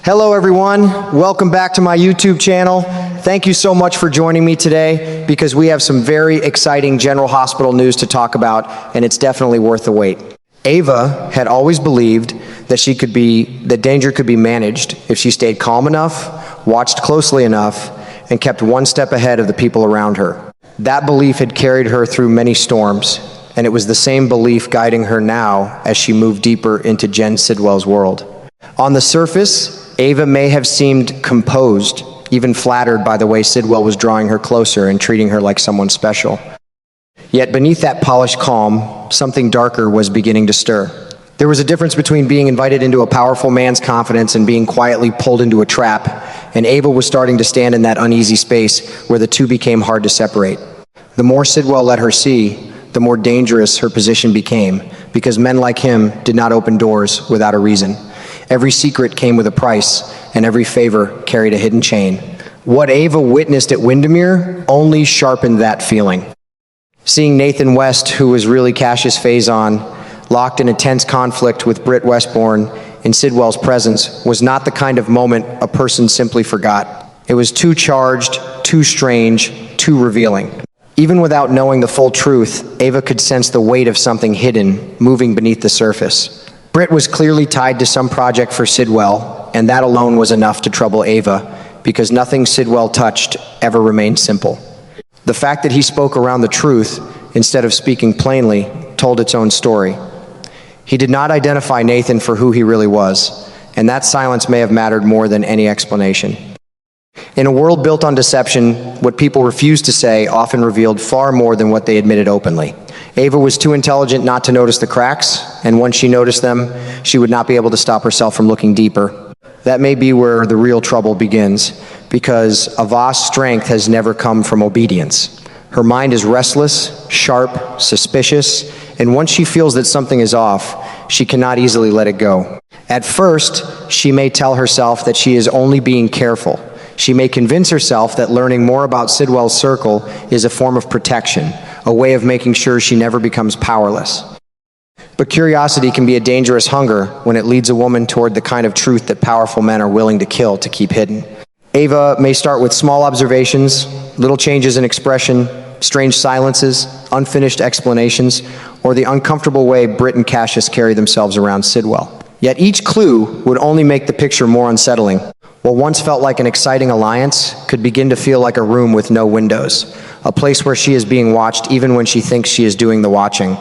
Hello everyone, welcome back to my YouTube channel. Thank you so much for joining me today because we have some very exciting General Hospital news to talk about, and it's definitely worth the wait. Ava had always believed that danger could be managed if she stayed calm enough, watched closely enough, and kept one step ahead of the people around her. That belief had carried her through many storms, and it was the same belief guiding her now as she moved deeper into Jen Sidwell's world. On the surface, Ava may have seemed composed, even flattered by the way Sidwell was drawing her closer and treating her like someone special. Yet beneath that polished calm, something darker was beginning to stir. There was a difference between being invited into a powerful man's confidence and being quietly pulled into a trap, and Ava was starting to stand in that uneasy space where the two became hard to separate. The more Sidwell let her see, the more dangerous her position became, because men like him did not open doors without a reason. Every secret came with a price, and every favor carried a hidden chain. What Ava witnessed at Windermere only sharpened that feeling. Seeing Nathan West, who was really Cash's phase-on, locked in a tense conflict with Britt Westbourne in Sidwell's presence was not the kind of moment a person simply forgot. It was too charged, too strange, too revealing. Even without knowing the full truth, Ava could sense the weight of something hidden moving beneath the surface. Britt was clearly tied to some project for Sidwell, and that alone was enough to trouble Ava, because nothing Sidwell touched ever remained simple. The fact that he spoke around the truth, instead of speaking plainly, told its own story. He did not identify Nathan for who he really was, and that silence may have mattered more than any explanation. In a world built on deception, what people refused to say often revealed far more than what they admitted openly. Ava was too intelligent not to notice the cracks, and once she noticed them, she would not be able to stop herself from looking deeper. That may be where the real trouble begins, because Ava's strength has never come from obedience. Her mind is restless, sharp, suspicious, and once she feels that something is off, she cannot easily let it go. At first, she may tell herself that she is only being careful. She may convince herself that learning more about Sidwell's circle is a form of protection, a way of making sure she never becomes powerless. But curiosity can be a dangerous hunger when it leads a woman toward the kind of truth that powerful men are willing to kill to keep hidden. Ava may start with small observations, little changes in expression, strange silences, unfinished explanations, or the uncomfortable way Britt and Cassius carry themselves around Sidwell. Yet each clue would only make the picture more unsettling. What once felt like an exciting alliance could begin to feel like a room with no windows, a place where she is being watched even when she thinks she is doing the watching.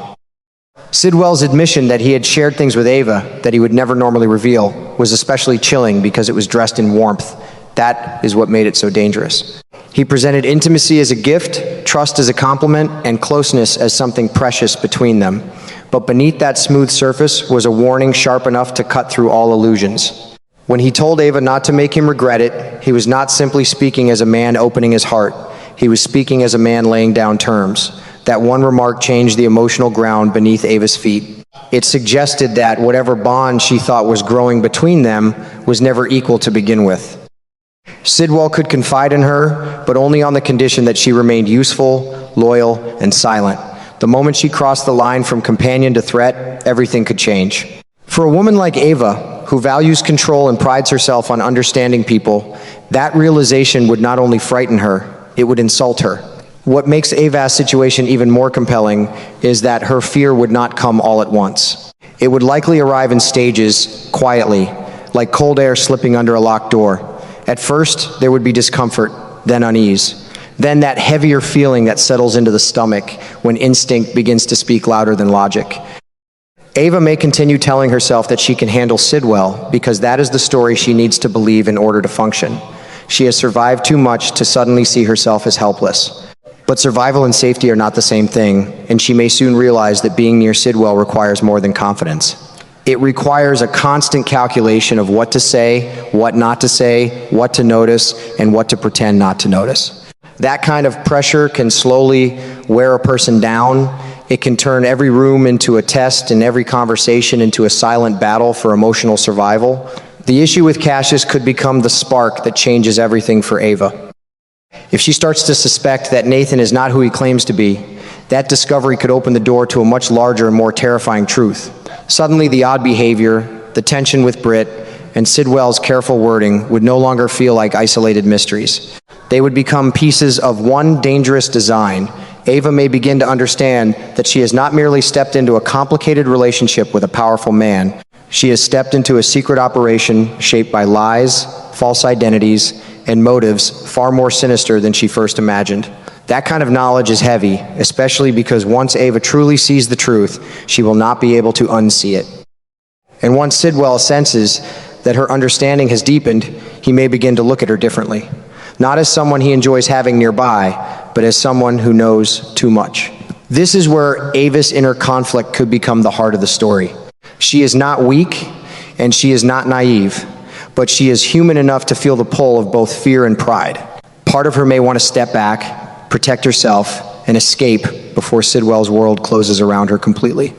Sidwell's admission that he had shared things with Ava that he would never normally reveal was especially chilling because it was dressed in warmth. That is what made it so dangerous. He presented intimacy as a gift, trust as a compliment, and closeness as something precious between them. But beneath that smooth surface was a warning sharp enough to cut through all illusions. When he told Ava not to make him regret it, he was not simply speaking as a man opening his heart. He was speaking as a man laying down terms. That one remark changed the emotional ground beneath Ava's feet. It suggested that whatever bond she thought was growing between them was never equal to begin with. Sidwell could confide in her, but only on the condition that she remained useful, loyal, and silent. The moment she crossed the line from companion to threat, everything could change. For a woman like Ava, who values control and prides herself on understanding people, that realization would not only frighten her, it would insult her. What makes Ava's situation even more compelling is that her fear would not come all at once. It would likely arrive in stages, quietly, like cold air slipping under a locked door. At first, there would be discomfort, then unease, then that heavier feeling that settles into the stomach when instinct begins to speak louder than logic. Ava may continue telling herself that she can handle Sidwell because that is the story she needs to believe in order to function. She has survived too much to suddenly see herself as helpless. But survival and safety are not the same thing, and she may soon realize that being near Sidwell requires more than confidence. It requires a constant calculation of what to say, what not to say, what to notice, and what to pretend not to notice. That kind of pressure can slowly wear a person down. It can turn every room into a test and every conversation into a silent battle for emotional survival. The issue with Cassius could become the spark that changes everything for Ava. If she starts to suspect that Nathan is not who he claims to be, that discovery could open the door to a much larger and more terrifying truth. Suddenly the odd behavior, the tension with Britt, and Sidwell's careful wording would no longer feel like isolated mysteries. They would become pieces of one dangerous design. Ava may begin to understand that she has not merely stepped into a complicated relationship with a powerful man. She has stepped into a secret operation shaped by lies, false identities, and motives far more sinister than she first imagined. That kind of knowledge is heavy, especially because once Ava truly sees the truth, she will not be able to unsee it. And once Sidwell senses that her understanding has deepened, he may begin to look at her differently. Not as someone he enjoys having nearby, but as someone who knows too much. This is where Ava's inner conflict could become the heart of the story. She is not weak, and she is not naive, but she is human enough to feel the pull of both fear and pride. Part of her may want to step back, protect herself, and escape before Sidwell's world closes around her completely.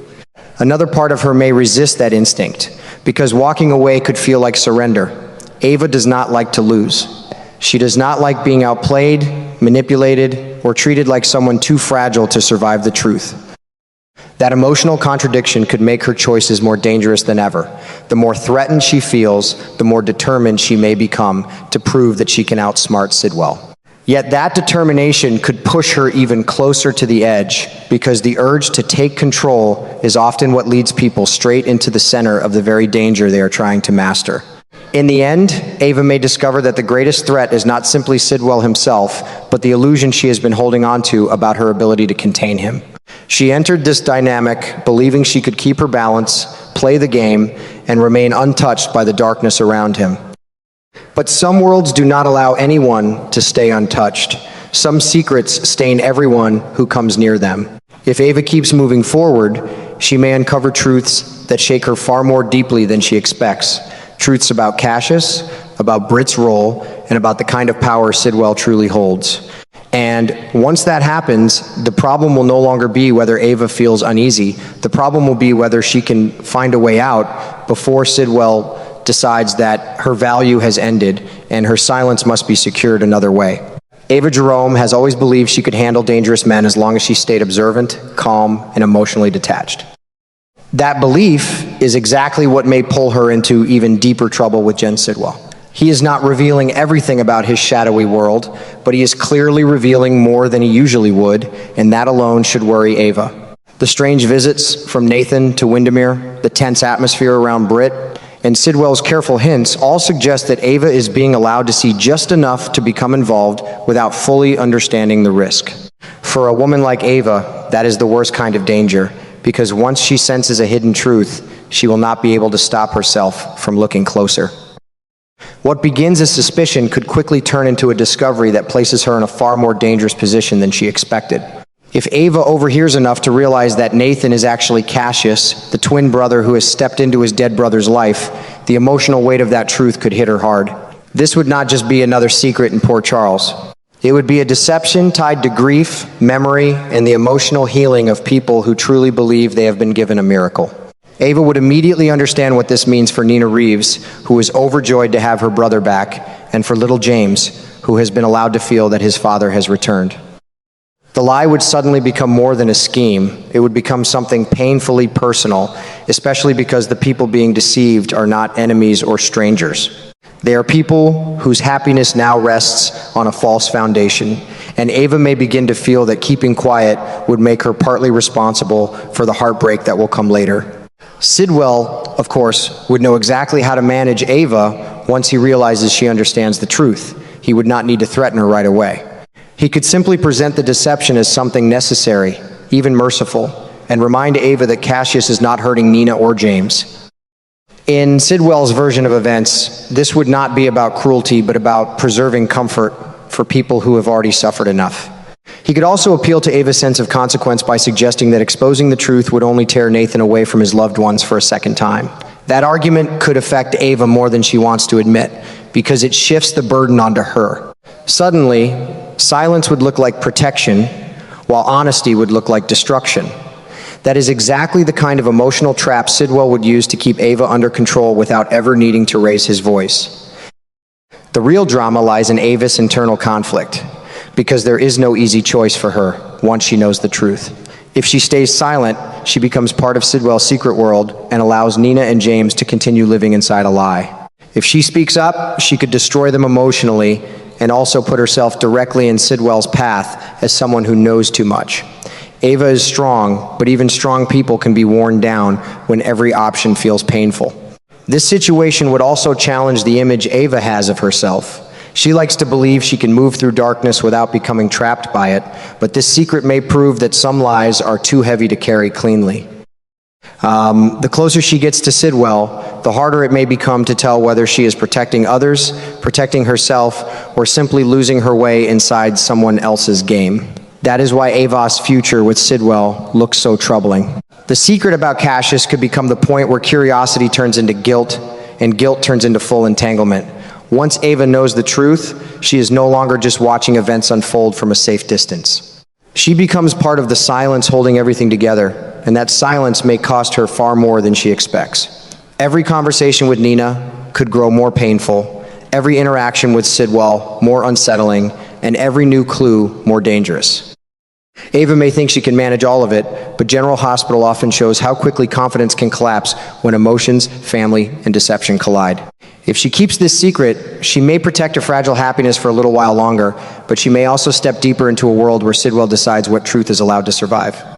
Another part of her may resist that instinct, because walking away could feel like surrender. Ava does not like to lose. She does not like being outplayed, manipulated, or treated like someone too fragile to survive the truth. That emotional contradiction could make her choices more dangerous than ever. The more threatened she feels, the more determined she may become to prove that she can outsmart Sidwell. Yet that determination could push her even closer to the edge, because the urge to take control is often what leads people straight into the center of the very danger they are trying to master. In the end, Ava may discover that the greatest threat is not simply Sidwell himself, but the illusion she has been holding on to about her ability to contain him. She entered this dynamic believing she could keep her balance, play the game, and remain untouched by the darkness around him. But some worlds do not allow anyone to stay untouched. Some secrets stain everyone who comes near them. If Ava keeps moving forward, she may uncover truths that shake her far more deeply than she expects. Truths about Cassius, about Britt's role, and about the kind of power Sidwell truly holds. And once that happens, the problem will no longer be whether Ava feels uneasy. The problem will be whether she can find a way out before Sidwell decides that her value has ended and her silence must be secured another way. Ava Jerome has always believed she could handle dangerous men as long as she stayed observant, calm, and emotionally detached. That belief is exactly what may pull her into even deeper trouble with Jen Sidwell. He is not revealing everything about his shadowy world, but he is clearly revealing more than he usually would, and that alone should worry Ava. The strange visits from Nathan to Windermere, the tense atmosphere around Britt, and Sidwell's careful hints all suggest that Ava is being allowed to see just enough to become involved without fully understanding the risk. For a woman like Ava, that is the worst kind of danger, because once she senses a hidden truth, she will not be able to stop herself from looking closer. What begins as suspicion could quickly turn into a discovery that places her in a far more dangerous position than she expected. If Ava overhears enough to realize that Nathan is actually Cassius, the twin brother who has stepped into his dead brother's life, the emotional weight of that truth could hit her hard. This would not just be another secret in Port Charles. It would be a deception tied to grief, memory, and the emotional healing of people who truly believe they have been given a miracle. Ava would immediately understand what this means for Nina Reeves, who is overjoyed to have her brother back, and for little James, who has been allowed to feel that his father has returned. The lie would suddenly become more than a scheme. It would become something painfully personal, especially because the people being deceived are not enemies or strangers. They are people whose happiness now rests on a false foundation, and Ava may begin to feel that keeping quiet would make her partly responsible for the heartbreak that will come later. Sidwell, of course, would know exactly how to manage Ava once he realizes she understands the truth. He would not need to threaten her right away. He could simply present the deception as something necessary, even merciful, and remind Ava that Cassius is not hurting Nina or James. In Sidwell's version of events, this would not be about cruelty, but about preserving comfort for people who have already suffered enough. He could also appeal to Ava's sense of consequence by suggesting that exposing the truth would only tear Nathan away from his loved ones for a second time. That argument could affect Ava more than she wants to admit, because it shifts the burden onto her. Suddenly, silence would look like protection, while honesty would look like destruction. That is exactly the kind of emotional trap Sidwell would use to keep Ava under control without ever needing to raise his voice. The real drama lies in Ava's internal conflict, because there is no easy choice for her once she knows the truth. If she stays silent, she becomes part of Sidwell's secret world and allows Nina and James to continue living inside a lie. If she speaks up, she could destroy them emotionally and also put herself directly in Sidwell's path as someone who knows too much. Ava is strong, but even strong people can be worn down when every option feels painful. This situation would also challenge the image Ava has of herself. She likes to believe she can move through darkness without becoming trapped by it, but this secret may prove that some lies are too heavy to carry cleanly. The closer she gets to Sidwell, the harder it may become to tell whether she is protecting others, protecting herself, or simply losing her way inside someone else's game. That is why Ava's future with Sidwell looks so troubling. The secret about Cassius could become the point where curiosity turns into guilt, and guilt turns into full entanglement. Once Ava knows the truth, she is no longer just watching events unfold from a safe distance. She becomes part of the silence holding everything together, and that silence may cost her far more than she expects. Every conversation with Nina could grow more painful, every interaction with Sidwell more unsettling, and every new clue more dangerous. Ava may think she can manage all of it, but General Hospital often shows how quickly confidence can collapse when emotions, family, and deception collide. If she keeps this secret, she may protect her fragile happiness for a little while longer, but she may also step deeper into a world where Sidwell decides what truth is allowed to survive.